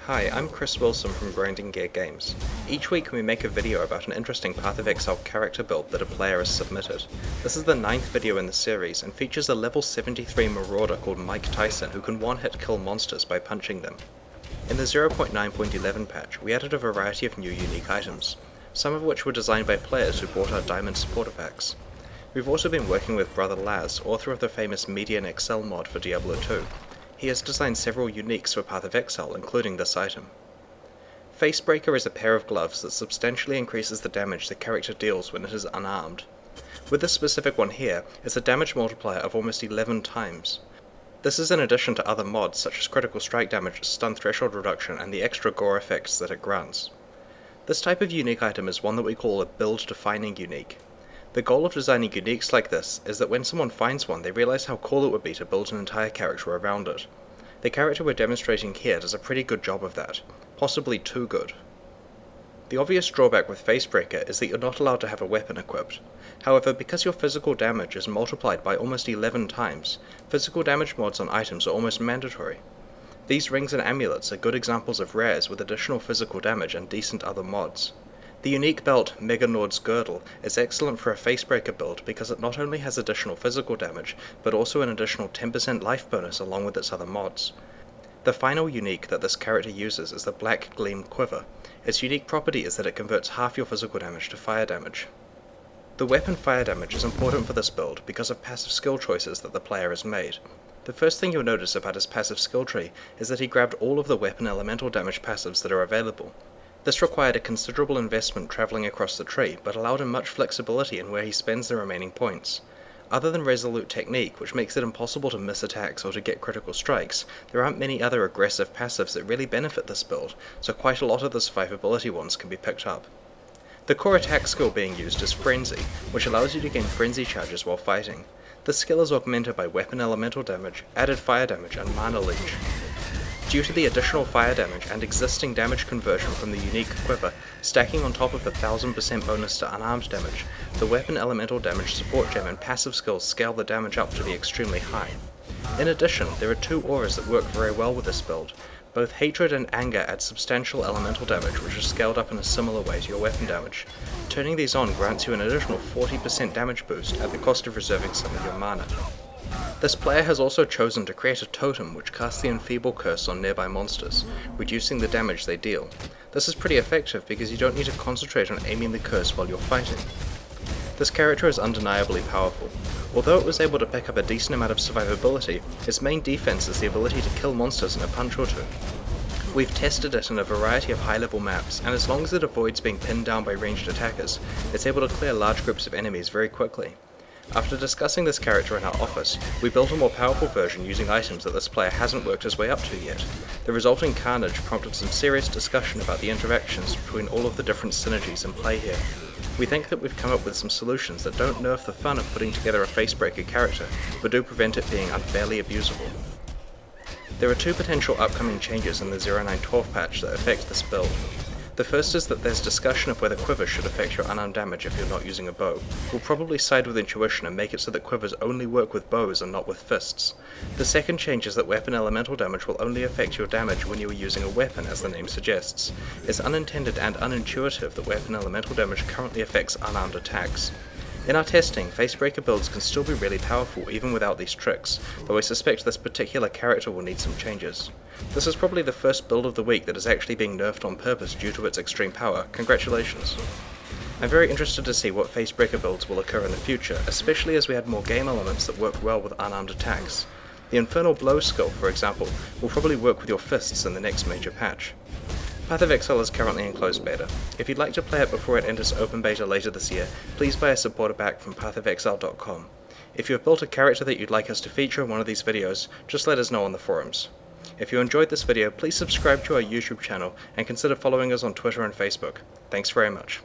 Hi, I'm Chris Wilson from Grinding Gear Games. Each week we make a video about an interesting Path of Exile character build that a player has submitted. This is the 9th video in the series and features a level 73 marauder called Mike Tyson who can one-hit kill monsters by punching them. In the 0.9.11 patch, we added a variety of new unique items, some of which were designed by players who bought our Diamond supporter packs. We've also been working with Brother Laz, author of the famous Median Exile mod for Diablo 2. He has designed several uniques for Path of Exile, including this item. Facebreaker is a pair of gloves that substantially increases the damage the character deals when it is unarmed. With this specific one here, it's a damage multiplier of almost 11 times. This is in addition to other mods such as critical strike damage, stun threshold reduction, and the extra gore effects that it grants. This type of unique item is one that we call a build-defining unique. The goal of designing uniques like this is that when someone finds one, they realize how cool it would be to build an entire character around it. The character we're demonstrating here does a pretty good job of that, possibly too good. The obvious drawback with Facebreaker is that you're not allowed to have a weapon equipped. However, because your physical damage is multiplied by almost 11 times, physical damage mods on items are almost mandatory. These rings and amulets are good examples of rares with additional physical damage and decent other mods. The unique belt Mega Nord's Girdle is excellent for a Facebreaker build because it not only has additional physical damage, but also an additional 10% life bonus along with its other mods. The final unique that this character uses is the Black Gleam Quiver. Its unique property is that it converts half your physical damage to fire damage. The weapon fire damage is important for this build because of passive skill choices that the player has made. The first thing you'll notice about his passive skill tree is that he grabbed all of the weapon elemental damage passives that are available. This required a considerable investment travelling across the tree, but allowed him much flexibility in where he spends the remaining points. Other than Resolute Technique, which makes it impossible to miss attacks or to get critical strikes, there aren't many other aggressive passives that really benefit this build, so quite a lot of the survivability ones can be picked up. The core attack skill being used is Frenzy, which allows you to gain frenzy charges while fighting. This skill is augmented by weapon elemental damage, added fire damage, and mana leech. Due to the additional fire damage and existing damage conversion from the unique quiver, stacking on top of the 1000% bonus to unarmed damage, the weapon elemental damage support gem and passive skills scale the damage up to be extremely high. In addition, there are two auras that work very well with this build. Both Hatred and Anger add substantial elemental damage which is scaled up in a similar way to your weapon damage. Turning these on grants you an additional 40% damage boost at the cost of reserving some of your mana. This player has also chosen to create a totem which casts the Enfeeble Curse on nearby monsters, reducing the damage they deal. This is pretty effective because you don't need to concentrate on aiming the curse while you're fighting. This character is undeniably powerful. Although it was able to pick up a decent amount of survivability, its main defense is the ability to kill monsters in a punch or two. We've tested it in a variety of high-level maps, and as long as it avoids being pinned down by ranged attackers, it's able to clear large groups of enemies very quickly. After discussing this character in our office, we built a more powerful version using items that this player hasn't worked his way up to yet. The resulting carnage prompted some serious discussion about the interactions between all of the different synergies in play here. We think that we've come up with some solutions that don't nerf the fun of putting together a Facebreaker character, but do prevent it being unfairly abusable. There are two potential upcoming changes in the 0912 patch that affect this build. The first is that there's discussion of whether quivers should affect your unarmed damage if you're not using a bow. We'll probably side with intuition and make it so that quivers only work with bows and not with fists. The second change is that weapon elemental damage will only affect your damage when you are using a weapon, as the name suggests. It's unintended and unintuitive that weapon elemental damage currently affects unarmed attacks. In our testing, Facebreaker builds can still be really powerful even without these tricks, though I suspect this particular character will need some changes. This is probably the first build of the week that is actually being nerfed on purpose due to its extreme power. Congratulations! I'm very interested to see what Facebreaker builds will occur in the future, especially as we add more game elements that work well with unarmed attacks. The Infernal Blow skill, for example, will probably work with your fists in the next major patch. Path of Exile is currently in closed beta. If you'd like to play it before it enters open beta later this year, please buy a supporter pack from pathofexile.com. If you have built a character that you'd like us to feature in one of these videos, just let us know on the forums. If you enjoyed this video, please subscribe to our YouTube channel and consider following us on Twitter and Facebook. Thanks very much.